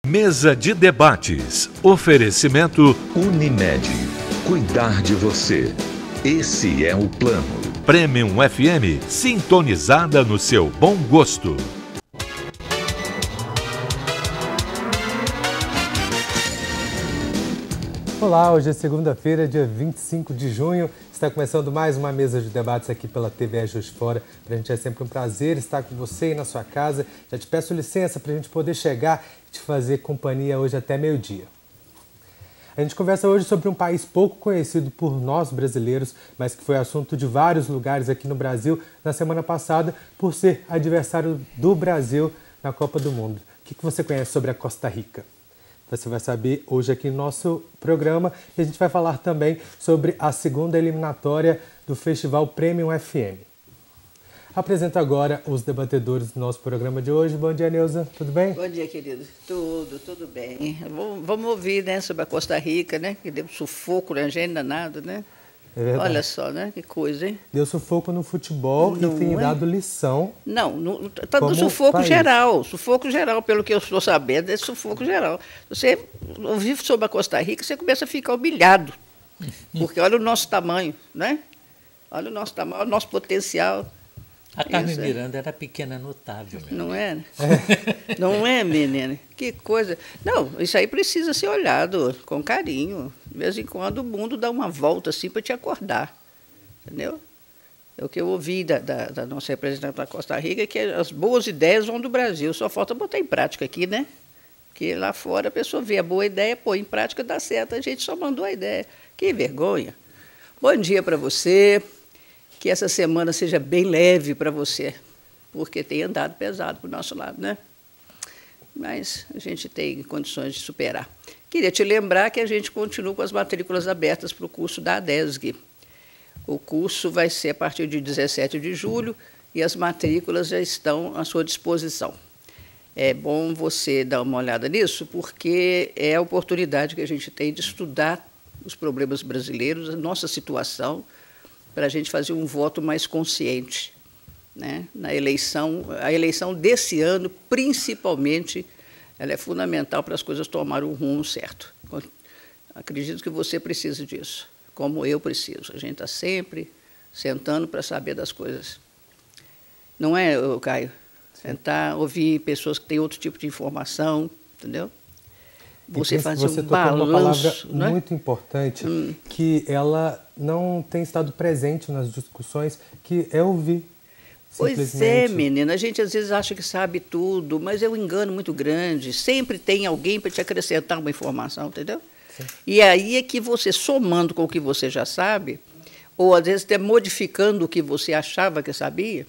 Mesa de debates. Oferecimento Unimed. Cuidar de você. Esse é o plano. Premium FM, sintonizada no seu bom gosto. Olá, hoje é segunda-feira, dia 25 de junho. Está começando mais uma mesa de debates aqui pela TV Juiz de Fora. Para a gente é sempre um prazer estar com você aí na sua casa. Já te peço licença para a gente poder chegar e te fazer companhia hoje até meio-dia. A gente conversa hoje sobre um país pouco conhecido por nós brasileiros, mas que foi assunto de vários lugares aqui no Brasil na semana passada por ser adversário do Brasil na Copa do Mundo. O que você conhece sobre a Costa Rica? Você vai saber hoje aqui no nosso programa e a gente vai falar também sobre a segunda eliminatória do Festival Premium FM. Apresento agora os debatedores do nosso programa de hoje. Bom dia, Neuza. Tudo bem? Bom dia, querido. Tudo bem. Vamos ouvir, né, sobre a Costa Rica, né? Que deu sufoco na gente, danado, né? É verdade. Olha só, né? Que coisa, hein? Deu sufoco no futebol e tem dado lição. Não, está do sufoco geral. Sufoco geral, pelo que eu estou sabendo, é sufoco geral. Você ouvir sobre a Costa Rica, você começa a ficar humilhado. Porque olha o nosso tamanho, né? Olha o nosso tamanho, olha o nosso potencial. A Carmen Miranda era pequena, notável mesmo. Não é? Não é, menina? Que coisa. Não, isso aí precisa ser olhado com carinho. De vez em quando o mundo dá uma volta assim para te acordar. Entendeu? É o que eu ouvi da nossa representante da Costa Rica, que as boas ideias vão do Brasil. Só falta botar em prática aqui, né? Porque lá fora a pessoa vê a boa ideia, põe em prática, dá certo. A gente só mandou a ideia. Que vergonha. Bom dia para você. Que essa semana seja bem leve para você, porque tem andado pesado para o nosso lado, né? Mas a gente tem condições de superar. Queria te lembrar que a gente continua com as matrículas abertas para o curso da ADESG. O curso vai ser a partir de 17 de julho e as matrículas já estão à sua disposição. É bom você dar uma olhada nisso, porque é a oportunidade que a gente tem de estudar os problemas brasileiros, a nossa situação, para a gente fazer um voto mais consciente, né? Na eleição, a eleição desse ano, principalmente, ela é fundamental para as coisas tomarem um rumo certo. Acredito que você precisa disso, como eu preciso. A gente está sempre sentando para saber das coisas. Não é, Caio? Sentar, ouvir pessoas que têm outro tipo de informação, entendeu? Você fazer um balanço, uma palavra, né? Muito importante, que ela não tem estado presente nas discussões, que é ouvir. Pois é, menina, a gente às vezes acha que sabe tudo, mas é um engano muito grande. Sempre tem alguém para te acrescentar uma informação, entendeu? Sim. E aí é que você, somando com o que você já sabe, ou às vezes até modificando o que você achava que sabia,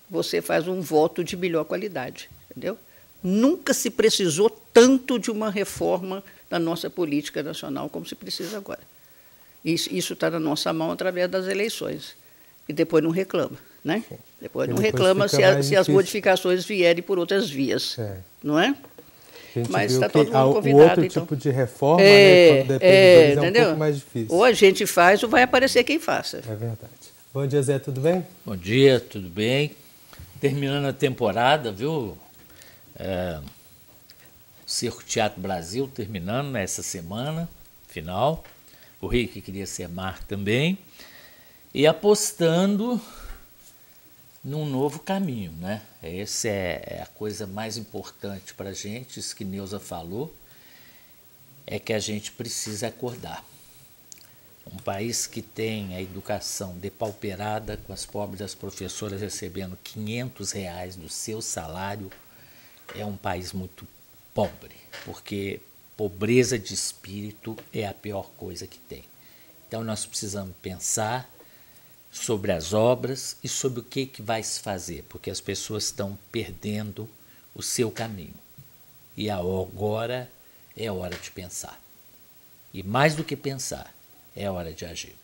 você faz um voto de melhor qualidade, entendeu? Nunca se precisou tanto de uma reforma da nossa política nacional como se precisa agora. Isso está na nossa mão através das eleições. E depois não reclama, né? Depois não reclama se as modificações vierem por outras vias, não é? Mas está todo mundo convidado. O outro tipo de reforma, né, quando depende deles, é um pouco mais difícil. Ou a gente faz ou vai aparecer quem faça. É verdade. Bom dia, Zé, tudo bem? Bom dia, tudo bem? Terminando a temporada, viu? Circo Teatro Brasil terminando nessa semana final, o Rei que queria ser mar também, e apostando num novo caminho, né? Essa é a coisa mais importante para a gente, isso que Neuza falou, é que a gente precisa acordar. Um país que tem a educação depauperada, com as pobres professoras recebendo R$500 do seu salário, é um país muito pobre, porque pobreza de espírito é a pior coisa que tem. Então nós precisamos pensar sobre as obras e sobre o que vai se fazer, porque as pessoas estão perdendo o seu caminho. E agora é hora de pensar. E mais do que pensar, é hora de agir.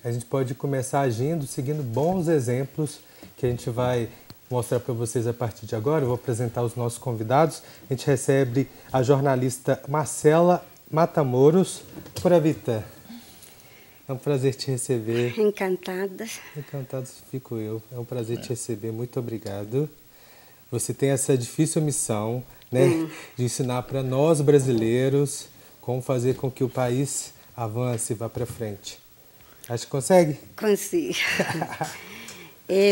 A gente pode começar agindo, seguindo bons exemplos que a gente vai mostrar para vocês a partir de agora. Eu vou apresentar os nossos convidados. A gente recebe a jornalista Marcela Matamoros. Pura Vita, é um prazer te receber. Encantada. Encantado fico eu. É um prazer te receber. Muito obrigado. você tem essa difícil missão, né, de ensinar para nós brasileiros como fazer com que o país avance e vá para frente. Acho que consegue? Consigo.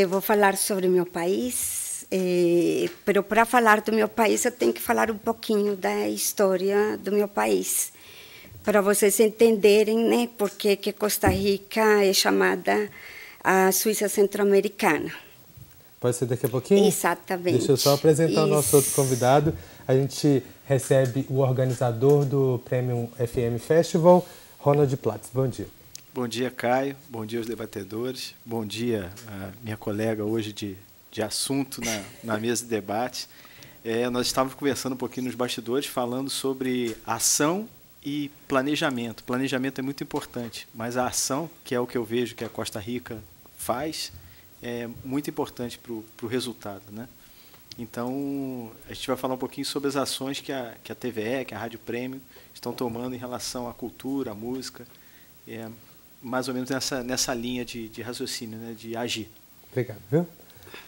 Vou falar sobre meu país, mas para falar do meu país eu tenho que falar um pouquinho da história do meu país, para vocês entenderem, né, por que Costa Rica é chamada a Suíça Centro-Americana. Pode ser daqui a pouquinho? Exatamente. Deixa eu só apresentar o nosso outro convidado. A gente recebe o organizador do Premium FM Festival, Ronald Platts. Bom dia. Bom dia, Caio. Bom dia aos debatedores. Bom dia, minha colega hoje de assunto na mesa de debate. Nós estávamos conversando um pouquinho nos bastidores, falando sobre ação e planejamento. Planejamento é muito importante, mas a ação, que é o que eu vejo que a Costa Rica faz, é muito importante para o resultado, né? Então, a gente vai falar um pouquinho sobre as ações que a TVE, que a Rádio Premium, estão tomando em relação à cultura, à música, mais ou menos nessa linha de raciocínio, né, de agir. Obrigado, viu?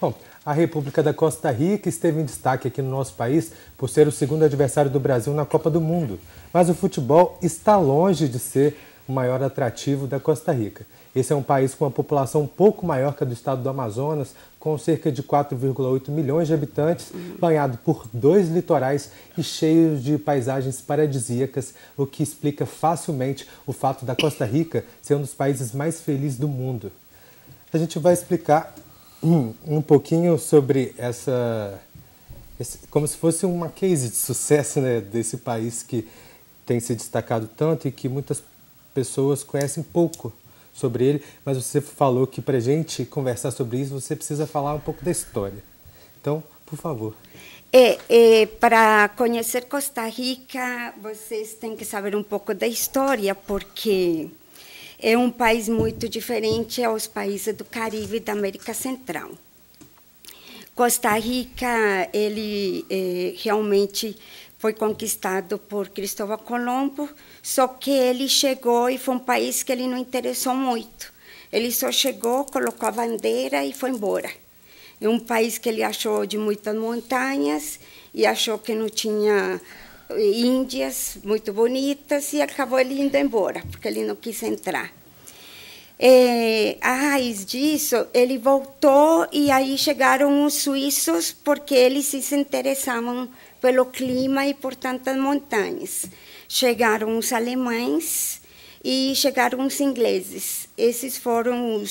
Bom, a República da Costa Rica esteve em destaque aqui no nosso país por ser o segundo adversário do Brasil na Copa do Mundo. Mas o futebol está longe de ser o maior atrativo da Costa Rica. Esse é um país com uma população um pouco maior que a do estado do Amazonas, com cerca de 4,8 milhões de habitantes, banhado por 2 litorais e cheio de paisagens paradisíacas, o que explica facilmente o fato da Costa Rica ser um dos países mais felizes do mundo. A gente vai explicar um pouquinho sobre como se fosse uma case de sucesso, né, desse país que tem se destacado tanto e que muitas pessoas conhecem pouco sobre ele, mas você falou que para a gente conversar sobre isso, você precisa falar um pouco da história. Então, por favor. Para conhecer Costa Rica, vocês têm que saber um pouco da história, porque é um país muito diferente aos países do Caribe e da América Central. Costa Rica, ele realmente foi conquistado por Cristóvão Colombo, só que ele chegou e foi um país que ele não interessou muito. Ele só chegou, colocou a bandeira e foi embora. É um país que ele achou de muitas montanhas e achou que não tinha índias muito bonitas e acabou ele indo embora, porque ele não quis entrar. A raiz disso, ele voltou e aí chegaram os suíços, porque eles se interessavam pelo clima e por tantas montanhas. Chegaram os alemães e chegaram os ingleses. Esses foram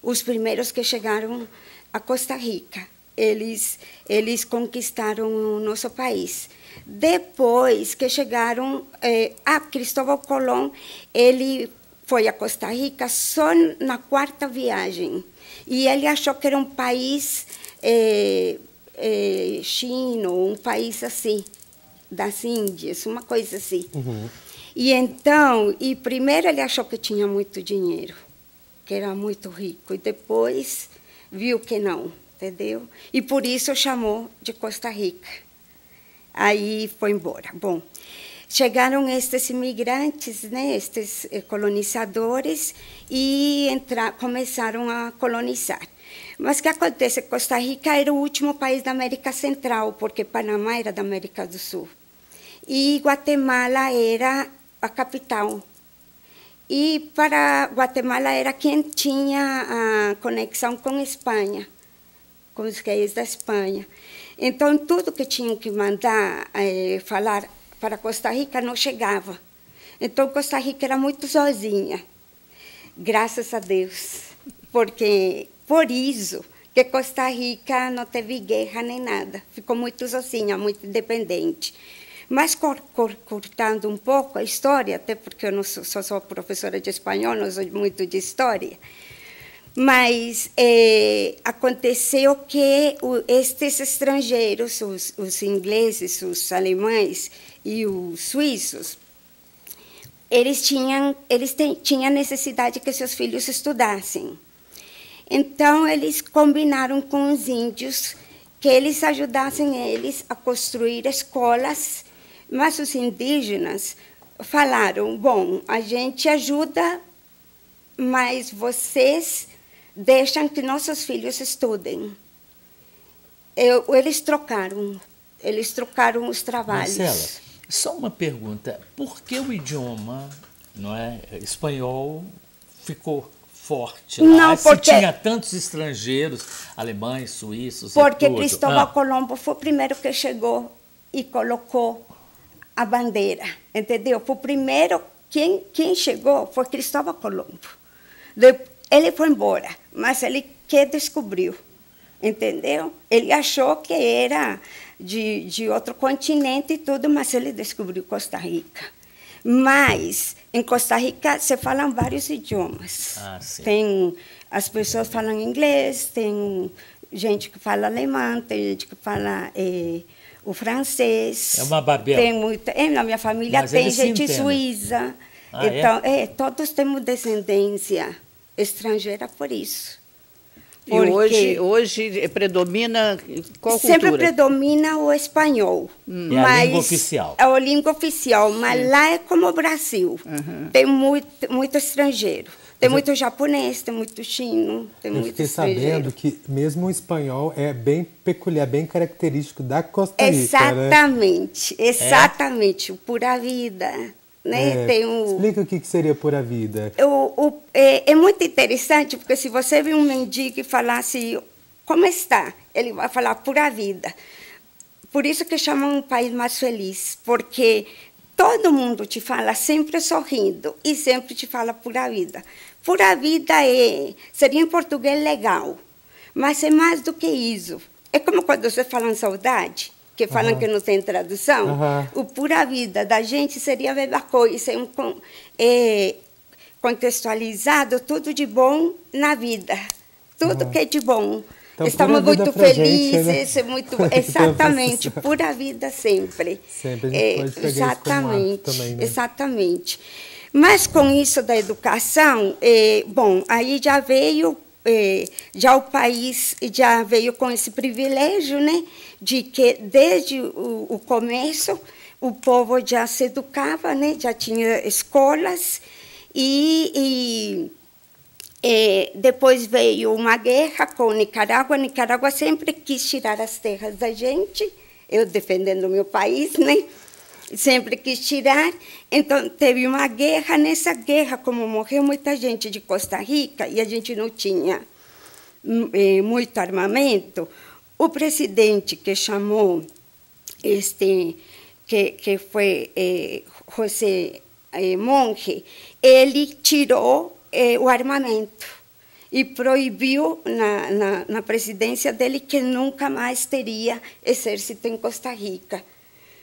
os primeiros que chegaram a Costa Rica. Eles conquistaram o nosso país. Depois que chegaram, Cristóvão Colombo, ele foi a Costa Rica só na 4ª viagem. E ele achou que era um país chino, um país assim, das Índias, uma coisa assim. E então, primeiro ele achou que tinha muito dinheiro, que era muito rico, e depois viu que não, entendeu? E por isso chamou de Costa Rica. Aí foi embora. Bom, chegaram estes imigrantes, né, estes colonizadores, e começaram a colonizar. Mas o que acontece? Costa Rica era o último país da América Central, porque Panamá era da América do Sul. E Guatemala era a capital. E para Guatemala era quem tinha a conexão com a Espanha, com os reis da Espanha. Então, tudo que tinham que mandar falar para Costa Rica não chegava. Então, Costa Rica era muito sozinha, graças a Deus, porque por isso que Costa Rica não teve guerra nem nada, ficou muito sozinha, muito independente. Mas cortando um pouco a história, até porque eu não sou professora de espanhol, não sou muito de história, mas aconteceu que estes estrangeiros, os ingleses, os alemães e os suíços, eles tinham necessidade que seus filhos estudassem. Então, eles combinaram com os índios que eles ajudassem eles a construir escolas, mas os indígenas falaram, bom, a gente ajuda, mas vocês deixam que nossos filhos estudem. Eles trocaram os trabalhos. Marcela, só uma pergunta. Por que o idioma, não é, espanhol ficou forte lá? Não, porque... Se tinha tantos estrangeiros, alemães, suíços Porque e tudo. Cristóvão Colombo foi o primeiro que chegou e colocou a bandeira, entendeu? Foi o primeiro, quem chegou foi Cristóvão Colombo. Ele foi embora, mas ele que descobriu, entendeu? Ele achou que era de outro continente e tudo, mas ele descobriu Costa Rica. Mas em Costa Rica se falam vários idiomas. Ah, sim. As pessoas falam inglês, tem gente que fala alemão, tem gente que fala o francês. É uma babel. Tem muita, na minha família Mas tem gente suíça. Ah, então, todos temos descendência estrangeira por isso. E hoje predomina qual cultura? Sempre predomina o espanhol. É a língua oficial. É a língua oficial, mas lá é como o Brasil. Tem muito estrangeiro. Tem muito japonês, tem muito chino, tem muito estrangeiro. Eu fiquei sabendo que mesmo o espanhol é bem peculiar, bem característico da Costa Rica, exatamente, né? Exatamente, o pura vida. Né? Explica o que seria pura vida. É muito interessante, porque se você vê um mendigo e falar assim, como está? Ele vai falar pura vida. Por isso que chamam um país mais feliz, porque todo mundo te fala sempre sorrindo e sempre te fala pura vida. Pura vida seria em português legal, mas é mais do que isso. É como quando você fala em saudade, que falam que não tem tradução. O pura vida da gente seria a mesma coisa, contextualizado tudo de bom na vida, tudo que é de bom. Então, estamos muito felizes, gente, né? Exatamente, pura vida sempre. Sempre, a gente pode pegar exatamente, isso como também, né? Exatamente. Mas com isso da educação, bom, aí já veio, já o país já veio com esse privilégio, né, de que desde o começo o povo já se educava, né, já tinha escolas e depois veio uma guerra com Nicarágua. Nicarágua sempre quis tirar as terras da gente, eu defendendo o meu país, né? Sempre quis tirar. Então, teve uma guerra. Nessa guerra, como morreu muita gente de Costa Rica e a gente não tinha muito armamento, o presidente que chamou, que foi José Monge, ele tirou o armamento e proibiu na presidência dele que nunca mais teria exército em Costa Rica.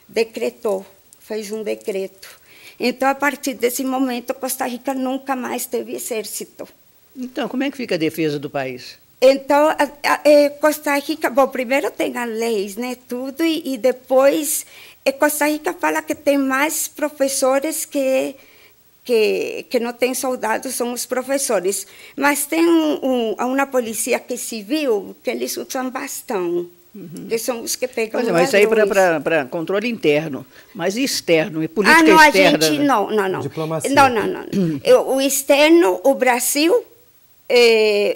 Decretou, fez um decreto. Então, a partir desse momento, Costa Rica nunca mais teve exército. Então, como é que fica a defesa do país? Então, Costa Rica, bom, primeiro tem as leis, né, tudo, e depois Costa Rica fala que tem mais professores que não tem soldados, são os professores. Mas tem uma polícia que é civil, que eles usam bastão. Que são os que pegam os mas isso aí para controle interno. Mas e externo? E política não, externa? A gente, não. Diplomacia. Não. O externo, o Brasil,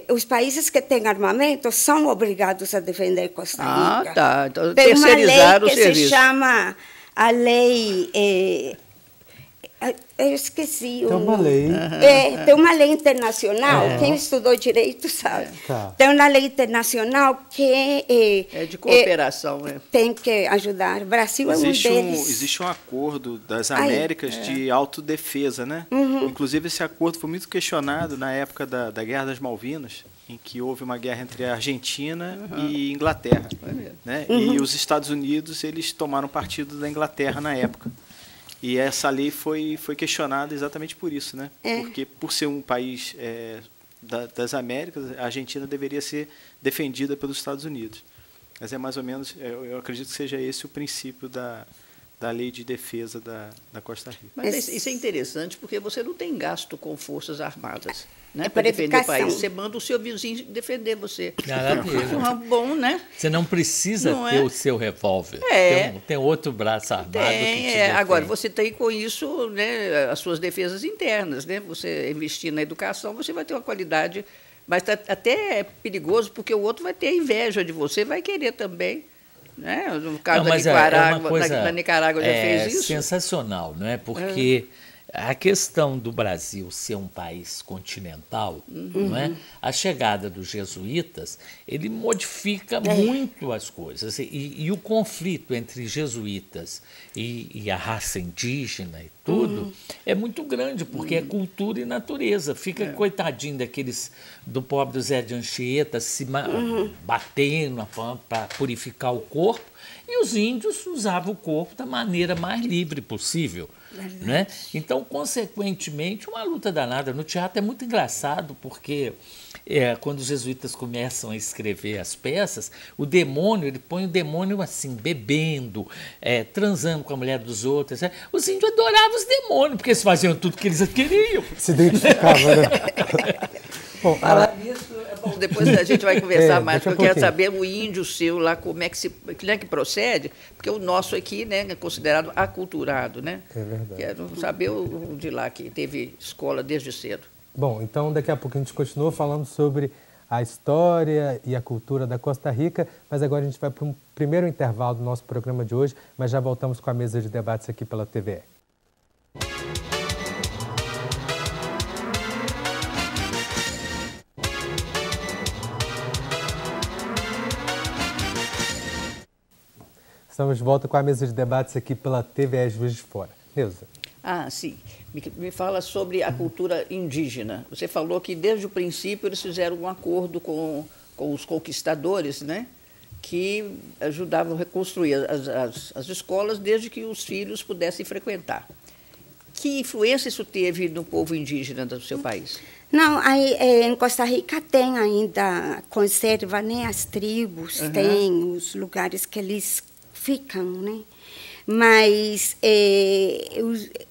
os países que têm armamento são obrigados a defender Costa Rica. Ah, tá. Então, tem uma lei o que serviço. se chama a lei... eu esqueci. Tem uma lei. Tem uma lei internacional, quem estudou direito sabe. Tá. Tem uma lei internacional que é de cooperação. Tem que ajudar. O Brasil é um deles. Existe um acordo das Américas de autodefesa, né? Inclusive, esse acordo foi muito questionado na época da Guerra das Malvinas, em que houve uma guerra entre a Argentina e Inglaterra. Né? E os Estados Unidos eles tomaram partido da Inglaterra na época. E essa lei foi questionada exatamente por isso, né? Porque, por ser um país das Américas, a Argentina deveria ser defendida pelos Estados Unidos. Mas é mais ou menos, eu acredito que seja esse o princípio da lei de defesa da Costa Rica. Mas isso é interessante, porque você não tem gasto com forças armadas, né, para defender o país. Você manda o seu vizinho defender você. Maravilha. Bom, né? Você não precisa ter o seu revólver. Tem outro braço armado que te defende. Agora, você tem com isso, né, as suas defesas internas. Né? Você investir na educação, você vai ter uma qualidade Mas até é perigoso, porque o outro vai ter inveja de você, vai querer também. Né? No caso da Nicarágua, na Nicarágua já fez isso. É sensacional, não é? Porque a questão do Brasil ser um país continental, não é? A chegada dos jesuítas, ele modifica muito as coisas. E o conflito entre jesuítas e a raça indígena e tudo é muito grande, porque é cultura e natureza. Fica coitadinho do pobre do Zé de Anchieta se batendo para purificar o corpo, e os índios usavam o corpo da maneira mais livre possível. Né? Então, consequentemente, uma luta danada. No teatro é muito engraçado, porque quando os jesuítas começam a escrever as peças, ele põe o demônio assim, bebendo, transando com a mulher dos outros. Os índios adoravam os demônios, porque eles faziam tudo que eles queriam. Se identificavam, né? Bom, falar nisso, depois a gente vai conversar mais, porque eu quero saber o índio seu lá, como é que procede, porque o nosso aqui, né, é considerado aculturado, né? É verdade. Quero saber o de lá, que teve escola desde cedo. Bom, então daqui a pouco a gente continua falando sobre a história e a cultura da Costa Rica, mas agora a gente vai para um primeiro intervalo do nosso programa de hoje, mas já voltamos com a mesa de debates aqui pela TVE. Estamos de volta com a mesa de debates aqui pela TVE Juiz de Fora. Neuza. Sim. Me fala sobre a cultura indígena. Você falou que desde o princípio eles fizeram um acordo com os conquistadores, né, que ajudavam a reconstruir as escolas desde que os filhos pudessem frequentar. Que influência isso teve no povo indígena do seu país? Não, aí, em Costa Rica tem ainda, conserva, né, as tribos, tem os lugares que eles ficam, né? Mas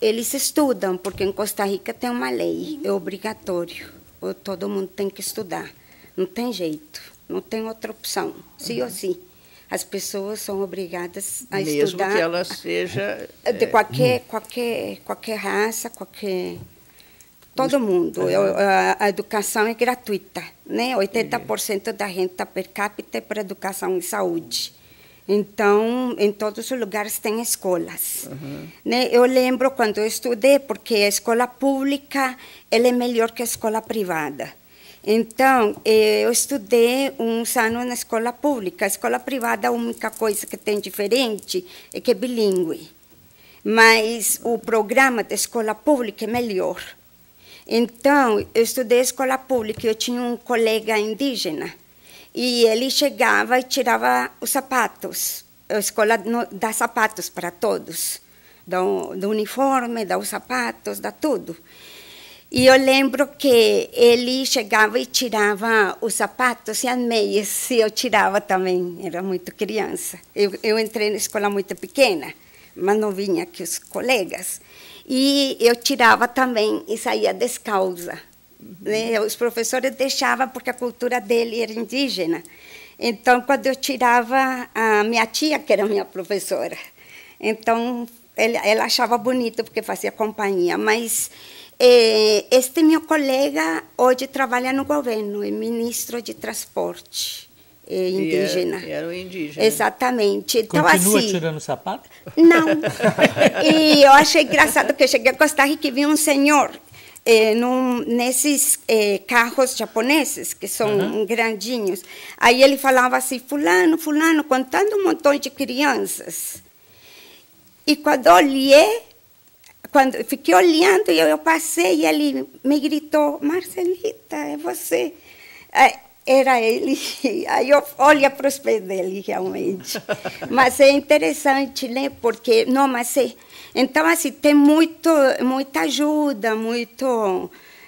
eles estudam, porque em Costa Rica tem uma lei, é obrigatório, todo mundo tem que estudar, não tem jeito, não tem outra opção, sim ou sim. As pessoas são obrigadas a estudar. Mesmo que ela seja... De qualquer raça, todo mundo. A educação é gratuita, né? 80% da renda per capita é para educação e saúde. Então, em todos os lugares tem escolas. Né? Eu lembro quando eu estudei, porque a escola pública ela é melhor que a escola privada. Então, eu estudei uns anos na escola pública. A escola privada, a única coisa que tem diferente é que é bilíngue. Mas o programa da escola pública é melhor. Então, eu estudei escola pública e eu tinha um colega indígena. E ele chegava e tirava os sapatos. A escola dá sapatos para todos. Do uniforme, dá os sapatos, dá tudo. E eu lembro que ele chegava e tirava os sapatos e as meias. E eu tirava também, era muito criança. Eu entrei na escola muito pequena, mas não vinha aqui os colegas. E eu tirava também e saía descalça. Né? Os professores deixavam porque a cultura dele era indígena. Então, quando eu tirava, a minha tia, que era minha professora, então ela achava bonito porque fazia companhia. Mas este meu colega hoje trabalha no governo, é ministro de transporte indígena. Era um indígena. Exatamente. Então, continua assim, tirando sapato? Não. E eu achei engraçado que eu cheguei a Costa Rica e vi um senhor nesses carros japoneses, que são grandinhos. Aí ele falava assim, fulano, fulano, contando um montão de crianças. E quando olhei, quando fiquei olhando, eu passei e ele me gritou, Marcelita, é você. Era ele. Aí eu olho para os pés dele, realmente. Mas é interessante, né? Porque, não, mas então, assim, tem muita ajuda,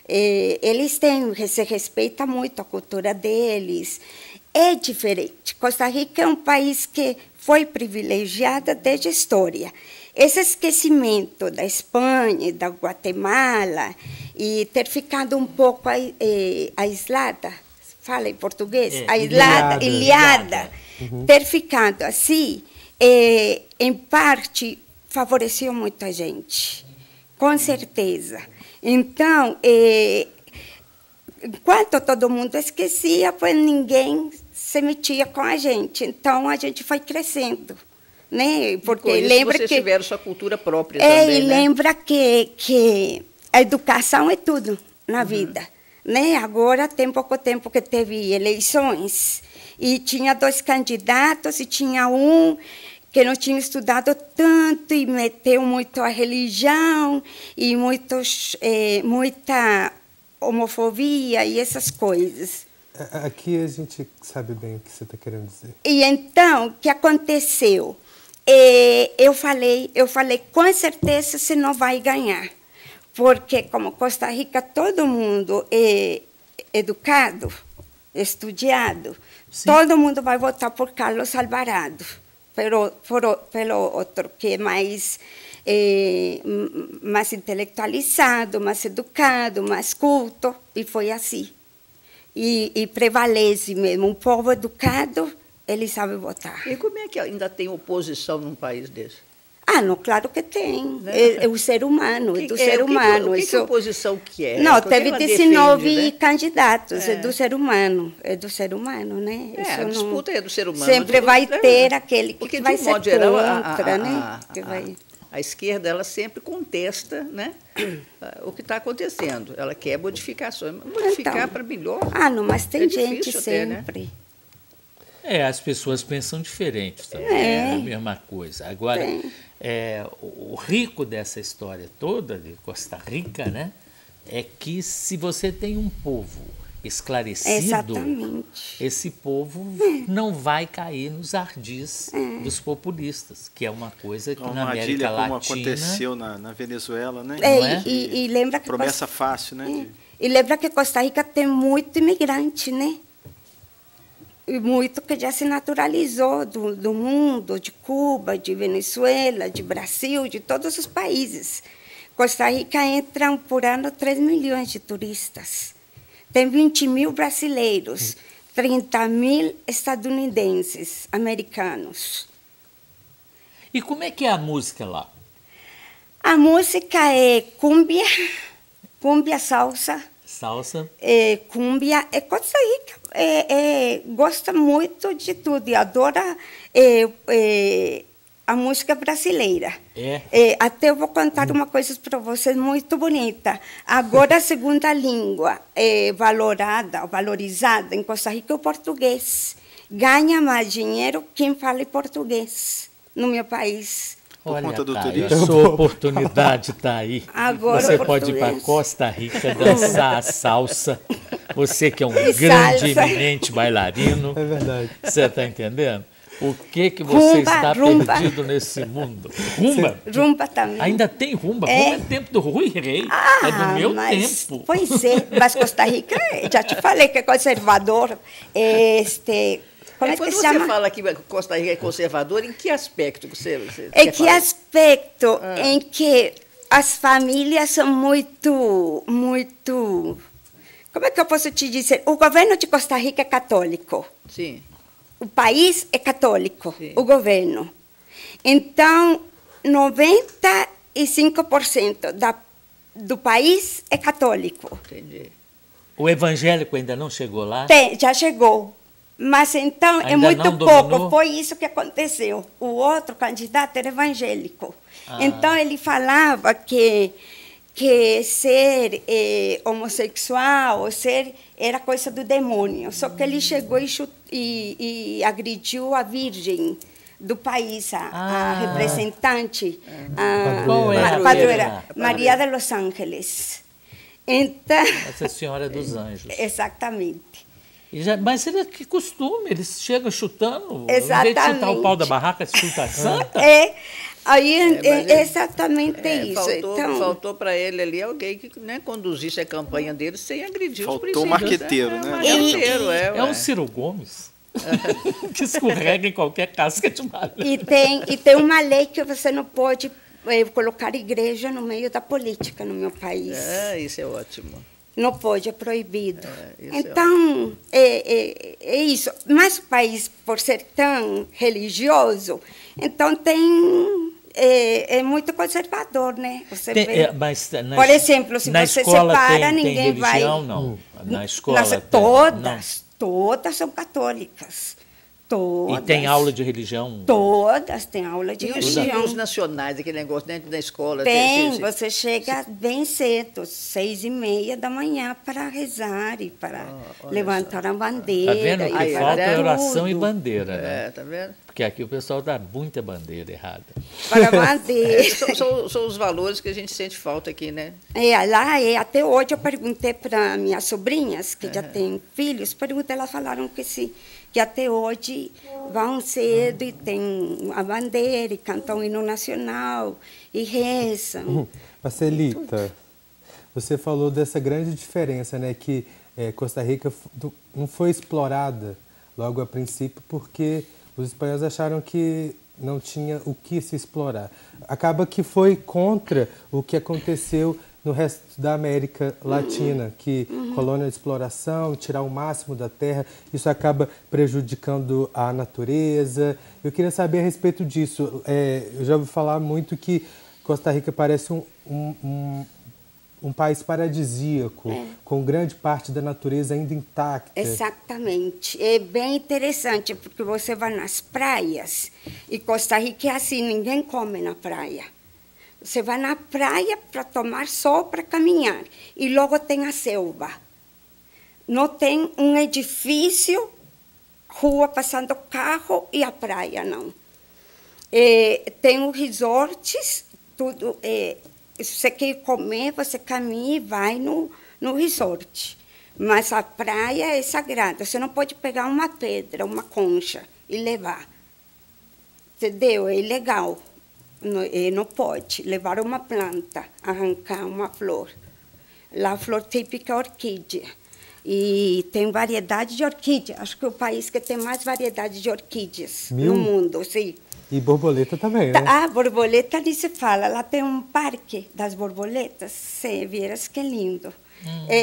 eles se respeita muito a cultura deles. É diferente. Costa Rica é um país que foi privilegiado desde a história. Esse esquecimento da Espanha e da Guatemala e ter ficado um pouco aislada, fala em português, ilhada. Ter ficado assim, em parte, favoreceu muita gente, com certeza. Então, enquanto todo mundo esquecia, pois ninguém se metia com a gente. Então, a gente foi crescendo. Né? Porque isso lembra vocês que tiveram sua cultura própria também, e né? lembra que a educação é tudo na vida. Né? Agora, tem pouco tempo que teve eleições, e tinha 2 candidatos, e tinha um que não tinha estudado tanto, e meteu muito a religião, e muita homofobia e essas coisas. Aqui a gente sabe bem o que você está querendo dizer. E então, o que aconteceu? Eu falei, com certeza você não vai ganhar. Porque, como Costa Rica, todo mundo é educado, estudado, todo mundo vai votar por Carlos Alvarado, pelo outro que é mais intelectualizado, mais educado, mais culto, e foi assim. E prevalece mesmo, um povo educado, ele sabe votar. E como é que ainda tem oposição num país desse? Ah, não, claro que tem. Né? É o ser humano, é do ser humano. O que a oposição quer? Não, Porque teve ela 19 defende, né? candidatos, é do ser humano, né? A disputa é do ser humano. Sempre vai ter aquele que vai de ser modo geral, contra, né? A esquerda, ela sempre contesta, né, o que está acontecendo. Ela quer modificações. Modificar Então, para melhor. não, mas tem gente difícil até, né? sempre. As pessoas pensam diferente também, é a mesma coisa. Agora, o rico dessa história toda de Costa Rica, né, é que se você tem um povo esclarecido, exatamente, esse povo não vai cair nos ardis dos populistas, que é uma coisa que na América Latina... como aconteceu na Venezuela, né? E lembra que promessa fácil, né? E lembra que Costa Rica tem muito imigrante, né? E muito que já se naturalizou do mundo, de Cuba, de Venezuela, de Brasil, de todos os países. Costa Rica entram por ano 3 milhões de turistas. Tem 20 mil brasileiros, 30 mil estadunidenses, americanos. E como é que é a música lá? A música é cumbia, salsa. Salsa? Cumbia. Costa Rica gosta muito de tudo e adora a música brasileira. Até eu vou contar uma coisa para vocês muito bonita. Agora, a segunda língua valorizada em Costa Rica é o português. Ganha mais dinheiro quem fala português no meu país. Olha, conta do tá, turismo. a sua oportunidade está aí. Agora você pode ir para Costa Rica dançar a salsa. Você que é um grande, eminente bailarino. É verdade. Você está entendendo? O que você está perdido nesse mundo? Rumba? Rumba também. Ainda tem rumba? Rumba é tempo do Rui Rei. É do meu tempo. Pois é, mas Costa Rica, já te falei que é conservador. Como é que quando se você chama? fala que Costa Rica é conservador, em que aspecto você Em que aspecto? Em que as famílias são muito... Como é que eu posso te dizer? O governo de Costa Rica é católico. Sim. O país é católico, sim, o governo. Então, 95% do país é católico. Entendi. O evangélico ainda não chegou lá? Já chegou. Mas então ainda é muito pouco. Dominou? Foi isso que aconteceu. O outro candidato era evangélico. Então ele falava que ser homossexual era coisa do demônio. Só que ele chegou e agrediu a virgem do país, a representante, a padroeira, Maria de Los Ángeles. Então, Essa Senhora dos Anjos. Exatamente. Mas que costume, eles chegam chutando. Exatamente. Em vez de chutar o pau da barraca, chuta a santa. Exatamente isso. Faltou para ele ali alguém que conduzisse a campanha dele sem agredir os princípios. Faltou marqueteiro, né? É o Ciro Gomes. Que escorrega em qualquer casca de madeira. E tem uma lei que você não pode colocar igreja no meio da política no meu país. Isso é ótimo. Não pode, é proibido. Então, é isso. Mas o país, por ser tão religioso, então tem é muito conservador, né? Você vê. Mas Por exemplo, se na você escola separa, tem ninguém religião, vai. não. Na escola tem, Todas são católicas. Todas. E tem aula de religião? Todas têm aula de E religião. os nacionais, aquele negócio dentro da escola? Tem, você chega bem cedo, 6h30 da manhã, para rezar e para levantar a bandeira. Tá vendo? O que e falta é tudo. oração e bandeira, né? É, tá vendo? Porque aqui o pessoal dá muita bandeira errada. Para a bandeira. São os valores que a gente sente falta aqui, né? Até hoje eu perguntei para minhas sobrinhas, que já têm filhos, elas falaram que sim, que até hoje vão cedo e tem a bandeira, e cantam o hino nacional, e rezam. Marcelita, você falou dessa grande diferença, né, que Costa Rica não foi explorada logo a princípio porque os espanhóis acharam que não tinha o que se explorar. Acaba que foi contra o que aconteceu no resto da América Latina, que colônia de exploração, tirar o máximo da terra, isso acaba prejudicando a natureza. Eu queria saber a respeito disso. Eu já ouvi falar muito que Costa Rica parece um país paradisíaco, com grande parte da natureza ainda intacta. Exatamente. É bem interessante, porque você vai nas praias, e Costa Rica é assim, ninguém come na praia. Você vai na praia para tomar sol, para caminhar, e logo tem a selva. Não tem um edifício, rua passando carro e a praia, não. Tem os resorts, tudo... se você quer comer, você caminha e vai no resort. Mas a praia é sagrada. Você não pode pegar uma pedra, uma concha e levar. Entendeu? É ilegal. Não pode levar uma planta, arrancar uma flor. Lá a flor típica é a orquídea. E tem variedade de orquídea. Acho que é o país que tem mais variedade de orquídeas no mundo, sim. E borboleta também, né? Ah, borboleta ali se fala. Lá tem um parque das borboletas. Você vieras que lindo.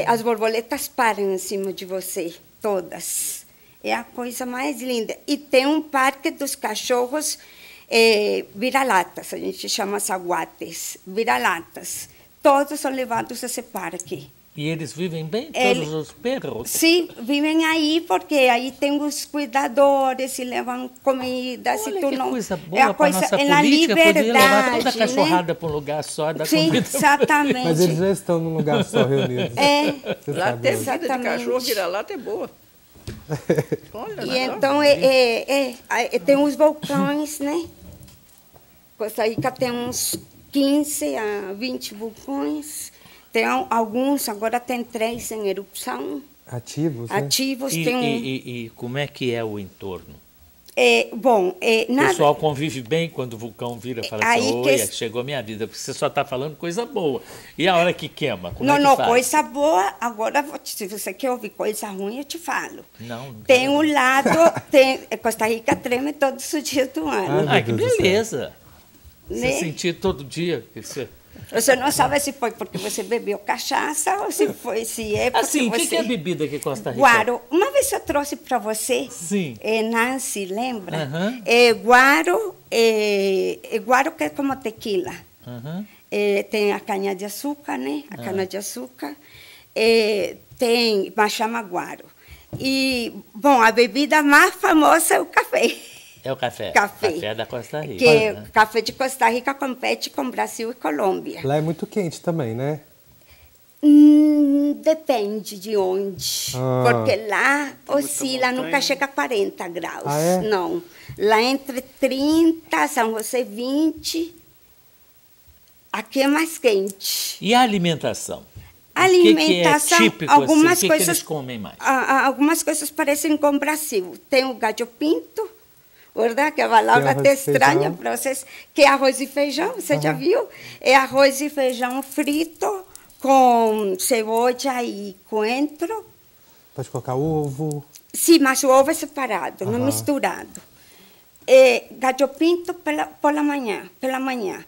As borboletas param em cima de você, todas. É a coisa mais linda. E tem um parque dos cachorros vira-latas, a gente chama saguates, vira-latas. Todos são levados a esse parque. E eles vivem bem, todos os perros? Sim, vivem aí, porque aí tem os cuidadores e levam comida. Olha, se tu que não... coisa boa para a nossa é na política, liberdade, podia levar toda a né? cachorrada para um lugar só, dar Sim, comida. exatamente. Mas eles já estão num lugar só reunidos. Você Lá sabe, tem né? vida de Exatamente. cachorro, vira-lata é boa. Olha, E então, tem os vulcões, né? Costa Rica tem uns 15 a 20 vulcões. Tem alguns, agora tem 3 em erupção. Ativos, né? Ativos. E como é que é o entorno? O pessoal convive bem quando o vulcão vira e fala assim, oi, chegou a minha vida, porque você só está falando coisa boa. E a hora que queima, como é que faz? Coisa boa, agora, se você quer ouvir coisa ruim, eu te falo. Não tem um lado, Costa Rica treme todos os dias do ano. Ah, que beleza. Né? Você sentir todo dia. Você não sabe se foi porque você bebeu cachaça ou se é porque assim, você... O que é bebida que Costa Rica? Guaro. Uma vez eu trouxe para você. Sim. Nancy, lembra? Uhum. Guaro que é como tequila. Uhum. Tem a cana-de-açúcar, né? A cana-de-açúcar. Mas chama guaro. E, bom, a bebida mais famosa é o café. É o café. Café da Costa Rica. Que o café de Costa Rica compete com Brasil e Colômbia. Lá é muito quente também, né? Depende de onde. Porque lá oscila, nunca chega a 40 graus. Ah, é? Não. Lá entre 30, São José 20. Aqui é mais quente. E a alimentação? Alimentação, o que é típico algumas assim? O coisas, que eles comem mais? Algumas coisas parecem com o Brasil. Tem o gallo pinto, verdade? Que a palavra até estranha para vocês, que é arroz e feijão, você já viu? É arroz e feijão frito com cebola e coentro. Pode colocar ovo? Sim, mas o ovo é separado, não misturado. Gallo pinto pela manhã. Pela manhã?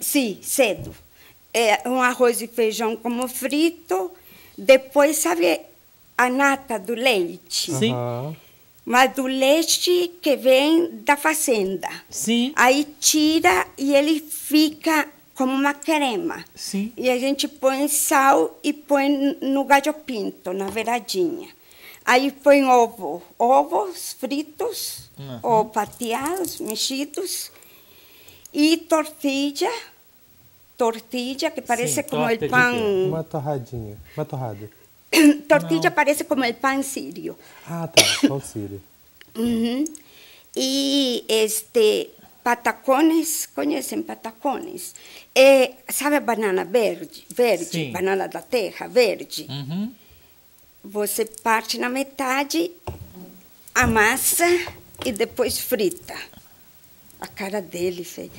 Sim, cedo. Um arroz e feijão como frito. Depois, sabe, a nata do leite? Sim. mas do leite que vem da fazenda. Sim. Aí tira e ele fica como uma crema. Sim. E a gente põe sal e põe no galho pinto, na beiradinha. Aí põe ovos fritos, ou fatiados, mexidos, e tortilha que parece Sim, como o torta de pão... quê? Uma torrada. Tortilha parece como o pão sírio. Ah, tá, pão sírio. Uhum. E patacones, conhecem patacones? Sabe a banana verde? Sim. Banana da terra, verde? Uhum. Você parte na metade, amassa e depois frita. A cara dele, feio.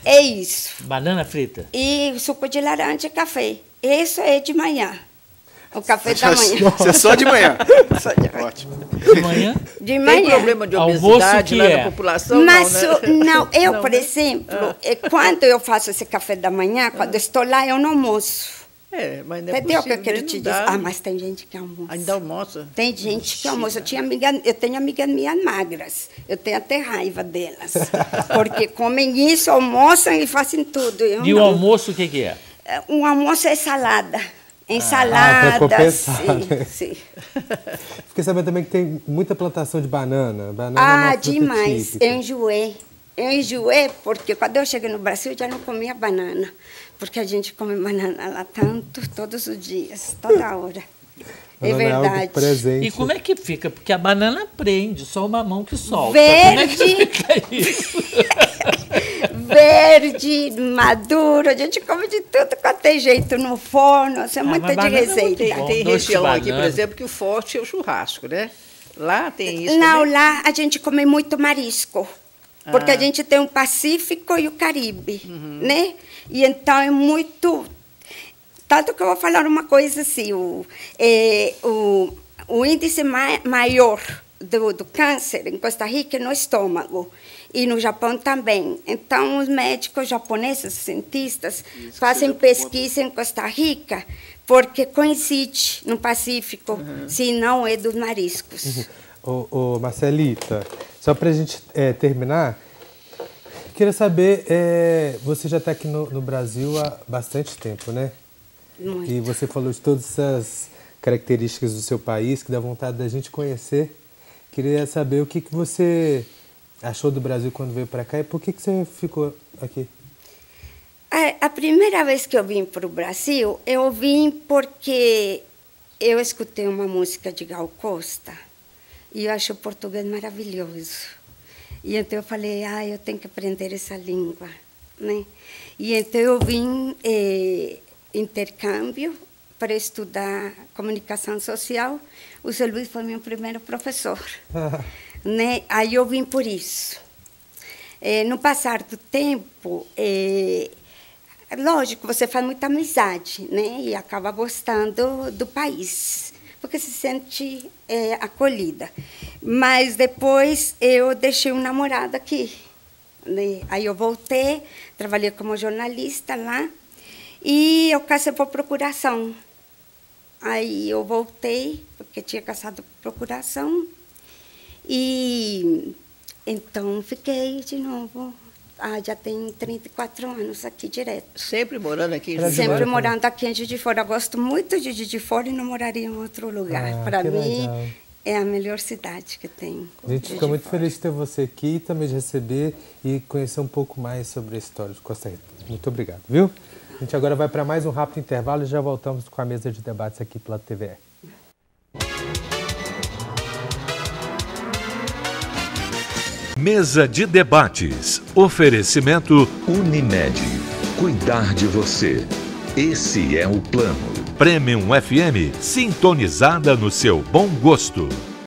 É isso. Banana frita. E suco de laranja e café. Isso é de manhã. O café da manhã. Isso é só de manhã. Só de manhã. Ótimo. De manhã? De Tem manhã. problema de Almoço obesidade que lá é? na população? Mas não, né? eu, Não, por né? exemplo, quando eu faço esse café da manhã, quando estou lá, eu não almoço. Mas não é Entendeu o que eu possível, quero não te dá. dizer? Ah, mas tem gente que almoça. Ainda almoça? Tem gente que almoça. Eu tenho amigas minhas magras. Eu tenho até raiva delas. Porque comem isso, almoçam e fazem tudo. E o almoço o que é? Um almoço é salada. pra Ensalada, compensar, né? sim. Fiquei sabendo também que tem muita plantação de banana. Banana é uma fruta Demais. típica. Eu enjoei porque quando eu cheguei no Brasil eu já não comia banana. Porque a gente come banana lá tanto, todos os dias, toda hora. É Banana algo verdade. presente. E como é que fica? Porque a banana prende, só o mamão que solta. Verde. Como é que fica isso? Verde, maduro, a gente come de tudo quanto tem jeito no forno, isso é mas muita de banana não receita. tem. Tem Doce de região aqui, por banana. exemplo, que o forte é o churrasco, né? Lá tem isso Não, também? lá a gente come muito marisco, porque a gente tem o Pacífico e o Caribe, né? E então é muito... Tanto que eu vou falar uma coisa assim, o índice maior do câncer em Costa Rica é no estômago. E no Japão também. Então, os médicos japoneses, cientistas, fazem pesquisa em Costa Rica porque coincide no Pacífico, se não é dos mariscos. Ô, Marcelita, só para a gente terminar, queria saber, você já está aqui no Brasil há bastante tempo, né? Muito. E você falou de todas essas características do seu país que dá vontade da gente conhecer. Queria saber o que você achou do Brasil quando veio para cá e por que você ficou aqui? A primeira vez que eu vim para o Brasil, eu vim porque eu escutei uma música de Gal Costa e eu achei o português maravilhoso. E então eu falei, eu tenho que aprender essa língua, né? E então eu vim intercâmbio para estudar comunicação social. O Zé Luiz foi meu primeiro professor. Né? Aí eu vim por isso. No passar do tempo, lógico, você faz muita amizade, né? E acaba gostando do país, porque se sente acolhida. Mas depois eu deixei um namorado aqui, né? Aí eu voltei, trabalhei como jornalista lá, e eu casei por procuração. Aí eu voltei, porque tinha casado por procuração, e então fiquei de novo. Já tem 34 anos aqui direto. Sempre morando aqui em Juiz de Sempre Fora? morando aqui em Juiz de Fora. Eu gosto muito de Juiz de Fora e não moraria em outro lugar. Para que mim, legal. é a melhor cidade que tem. A gente fica muito feliz de ter você aqui e também de receber e conhecer um pouco mais sobre a história de Costa Rica. Muito obrigado, viu? A gente agora vai para mais um rápido intervalo e já voltamos com a mesa de debates aqui pela TVE. Mesa de debates. Oferecimento Unimed. Cuidar de você. Esse é o plano. Premium FM, sintonizada no seu bom gosto.